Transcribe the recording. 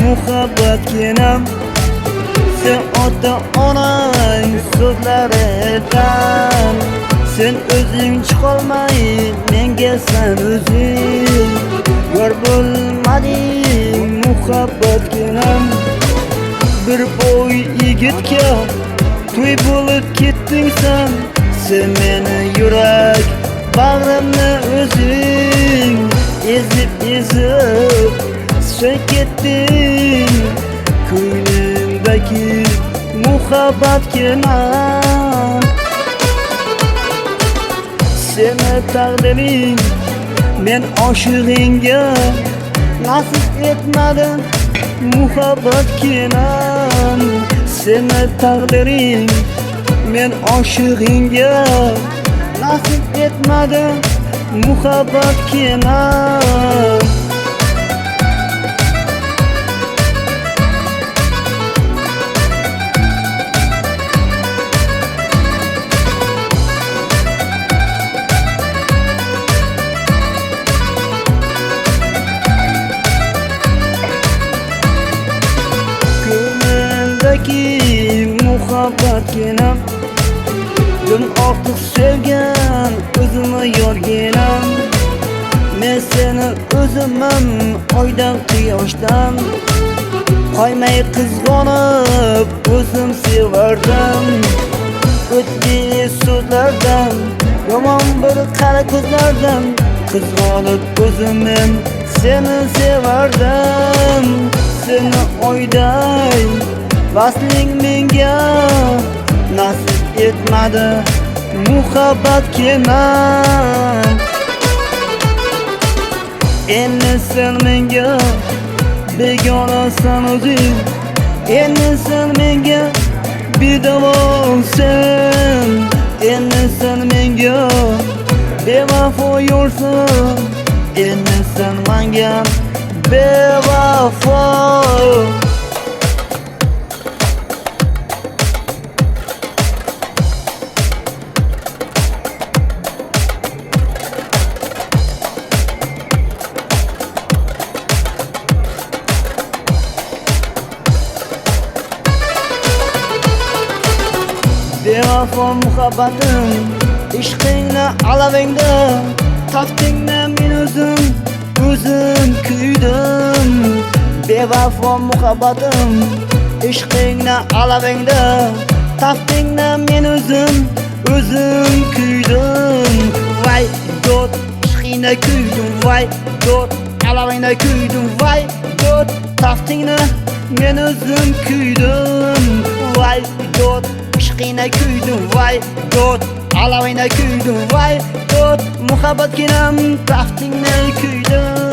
muhabbatginam sen ota-onang so'zlaridan sen o'zing chiqolmay menga sen o'zing yor bo'lmading muhabbatginam bir bo'y yigitga to'y bo'lib ketding sen meni yurak bag'rimni o'zing ezib sen ketding ko'nglimdagi muhabbatginam seni taqdiring men oshig'ingga nasib etmadi muhabbatginam seni taqdiring men oshig'ingga nasib etmadi muhabbatginam muhabbatginam dum ortiq sevgan o'zimni yorginam men seni o'zimman oydan quyoshdan qo'ymay qizg'onib o'zim sevardim o'tli so'zlardan yomon bir qara ko'zlardan qizg'onib o'zim men seni sevardim seni oyday vasling menga nasib etmadi muhabbatginam endi sen menga begonasan o'zing endi sen menga bedavosan endi sen menga bevafo yo'lsan endi sen menga bevafo bevafo muhabbatim ishqingni alavingda taftingni men o'zim kuydim bevafo muhabbatim ishqingni alavingda taftingni men o'zim kuydim vay dod ishqingni kuydim vay dod alavingni kuydim vay dod taftingni men o'zim kuydim vay dod ishqingni kuydim vay dod alavingni kuydim vay dod muhabbatginam taftingni kuydim